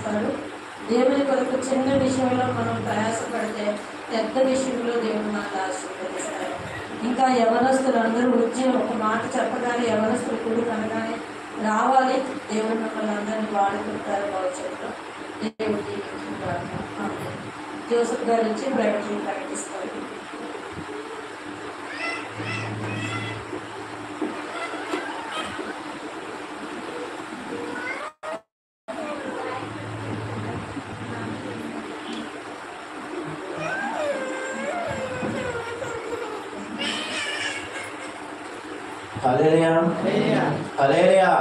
చేస్తాడు. దేవుని కొరకు చిన్న విషయంలో మనం ప్రయాసపడితే పెద్ద విషయంలో దేవుడు మనకు ఆశీర్వదిస్తాడు. ఇంకా యవనస్తులు అందరూ వచ్చి ఒక మాట చెప్పగానే యవనస్తులు కూడి కనగానే రావాలి. దేవుడు మిమ్మల్ని అందరినీ వాడుకుంటారు భవిష్యత్తులో. దేవుడికి జోసెఫ్ గారు వచ్చి ప్రకటిస్తారు. హల్లెలూయా హల్లెలూయా.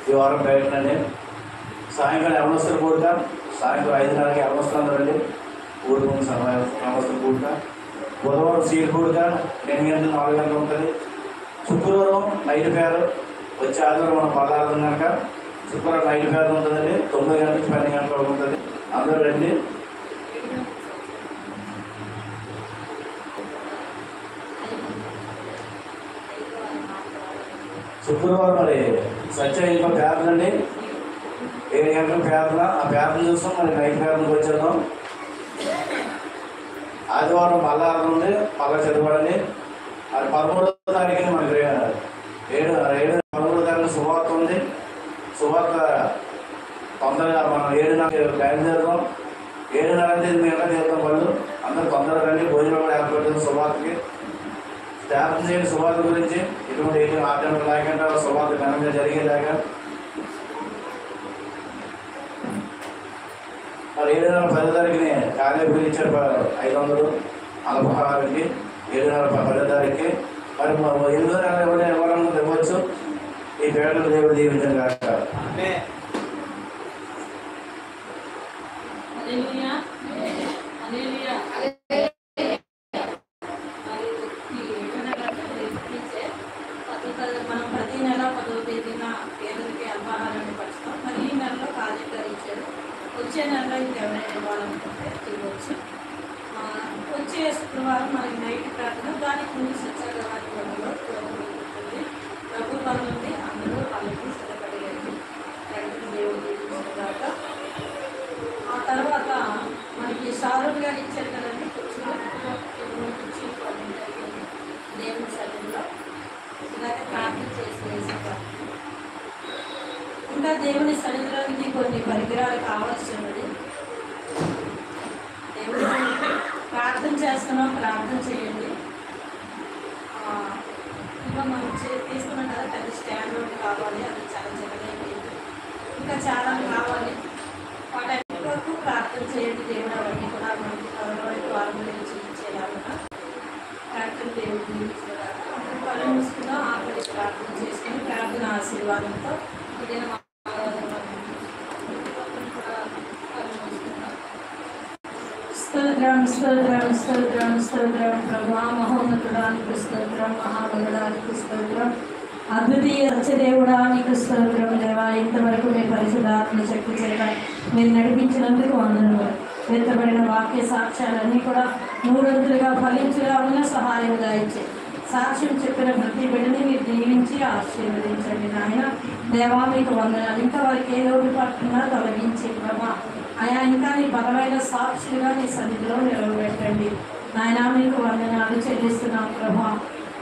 ఈ వారం ప్రయత్నండి. సాయంకాలం యవనస్తులు కూడక, సాయంత్రం 5:30కి యవనస్తులు రండి. ఊరుకున్న సమయం యవనస్తులు కూడక. బుధవారం సీల్ కూడక 2 గంటలు 4 గంటలు ఉంటుంది. శుక్రవారం నైట్ ఫేర్, వచ్చే ఆదివారం మనం పల్లాడుతుంది కనుక శుక్రవారం నైట్ ఫేర్ ఉంటుందండి. 9 గంటల నుంచి 12 గంటల వరకు ఉంటుంది. అందరూ రండి. శుక్రవారం మరి సత్య ఇంకో పేపర్ అండి. 7 గంటల పేపర్. ఆ పేపర్ చూస్తాం. మరి నైట్ పేపర్కి వచ్చేద్దాం. ఆదివారం మళ్ళా ఉంది, మళ్ళా చదవండి. అది 13వ తారీఖుని మనకి 13వ తారీఖు శుభవార్త ఉంది. శుభవార్త తొందరగా మనం 7:30 బయలుదేరుతాం. 7:30 మిగతా తీరుతాం. వాళ్ళు అందరూ తొందరగా రండి. భోజనం కూడా ఏర్పడుతుంది శుభవార్తకి. ధ్యానం చేయండి శుభార్త గురించి. ఇటువంటి ఆటలు లేకుండా శుభార్త ఘనంగా జరిగేలాగా. మరి 7:10 తారీఖుని కార్యక్రమం ఇచ్చారు 500 అల్పహారానికి. 7:10 తారీఖుకి మరి 8వ నెల ఎవరైనా ఇవ్వచ్చు. ఈ పేటలు దేవుడు దీవించండి కాక. మనం ప్రతి నెల 10వ తేదీన పేదలకి అల్పాహారాన్ని పంచుతాం. మరి ఈ నెలలో కార్యక్రమం ఇచ్చారు. వచ్చే నెలలో ఇంకెవరైనా ఇవ్వాలనుకుంటే ఇవ్వచ్చు. వచ్చే శుక్రవారం మనకి నైట్ ప్రార్థన, దానికి ముందు సత్యాగ్రహానికి వల్ల ఉంటుంది. ప్రభు పనులు ఉంది. అందరూ వాళ్ళకి సిద్ధపడేది దేవుడు దాక. ఆ తర్వాత మనకి షారూన్ గారు ఇచ్చారు కదండి దేవుని సన్నిధిలో ఇలాగే ప్రార్థన చేసి ఇంకా దేవుని సన్నిధిలోనికి కొన్ని పరికరాలు కావాల్సి ఉన్నది. దేవుడు ప్రార్థన చేస్తున్నాం, ప్రార్థన చేయండి. ఇంకా మనం తీసుకున్నాం కదా పెద్ద స్టాండ్ ఒకటి కావాలి. అది చాలా చిన్నగా ఇంకా చాలా కావాలి. వాటన్నిటి వరకు ప్రార్థన చేయండి. దేవుడు అవన్నీ కూడా మనకి త్వరలో వారం గురించి ఇచ్చేలాగా ప్రార్థన దేవుడు పనులు మూసుకుందాం. ఆకలి ప్రార్థన చేసుకుని ప్రార్థన ఆశీర్వాదంతో ఏదైనా స్తోత్రం స్తోత్రం స్తోత్రం స్తోత్రం ప్రభా మహోన్నతుడానికి స్తోత్రం, మహాబలుడానికి స్తోత్రం, అద్వితీయ సత్యదేవుడానికి స్తోత్రం. దేవా ఇంతవరకు మీ పరిశుద్ధాత్మ శక్తి చేత మీరు నడిపించినందుకు వందనములు. వెత్తబడిన వాక్య సాక్ష్యాలన్నీ కూడా నూరంతులుగా ఫలించుగా ఉన్న సహాయంగా ఇచ్చే సాక్ష్యం చెప్పిన ప్రతి బిడ్డని మీరు దీవించి ఆశీర్వదించండి నాయన. దేవా మీకు వందనాలు. ఇంకా వారికి ఏ లోటు పట్టున్నా తొలగించి ప్రభా అయా ఇంకా నీ బలమైన సాక్షులుగా నీ సన్నిధిలో నిలవబెట్టండి నాయన. మీకు వందనాలు చెల్లిస్తున్నాం ప్రభా.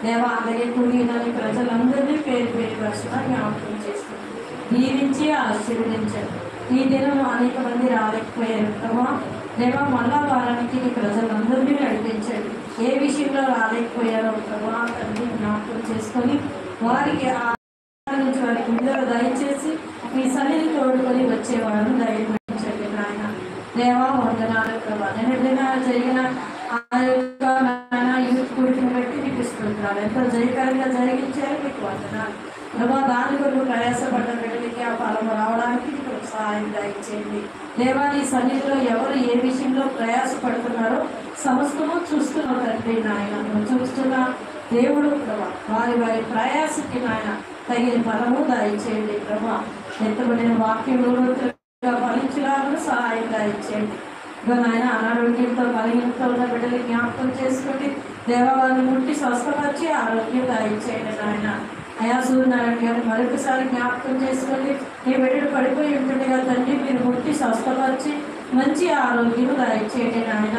దేవా అలాగే కూడినని ప్రజలందరినీ పేరు పేరు వరుసగా జ్ఞాపకం చేసుకుని దీవించి ఆశీర్వదించండి. ఈ దినం అనేక మంది రాలేకపోయారు ప్రభా. దేవా మళ్ళా వారానికి నీ ప్రజలందరినీ నడిపించండి. ఏ విషయంలో రాలేకపోయారో ప్రభా తండ్రి జ్ఞాపకం చేసుకొని వారికి ఆ నుంచి వారికి విడుదల దయచేసి మీ సన్నిధి తోడుకొని వచ్చేవారు దయచేయండి నాయన. దేవా వందనాలు ప్రభా. నేను జరిగిన ఆ యొక్క యూత్ కూడికను బట్టి మీకు ఇస్తున్నాను. ఎంతో జయకరంగా జరిగించారు. మీకు వందనాలు ప్రభా. దాని కొరకు ప్రయాసపడ్డ బిడ్డలకి ఆ ఫలం రావడానికి మీకు సహాయం దయచేయండి దేవా. నీ సన్నిధిలో ఎవరు ఏ విషయంలో ప్రయాసపడుతున్నారో సమస్తము చూస్తున్నావు తండ్రి నాయన. నువ్వు చూస్తున్న దేవుడు ప్రభా. వారి వారి ప్రయాసకి నాయన తగిన ఫలము దయచేయండి ప్రభా. ఎత్తబడిన వాక్యంలో ఫలించడానికి సహాయం దయచేయండి నాయన. అనారోగ్యంతో బలహీనతో ఉన్న బిడ్డలు జ్ఞాపకం చేసుకుంటే దేవాలను ముట్టి స్వస్థపరిచి ఆరోగ్యం దయచేయండి నాయన. అయా సూర్యనారాయణ గారు మరొకసారి జ్ఞాపకం చేసుకోండి. నీ బిడ్డలు పడిపోయి ఉంటుండగా తండ్రి మీరు ముట్టి స్వస్థపరిచి మంచి ఆరోగ్యం దయచేయండి నాయన.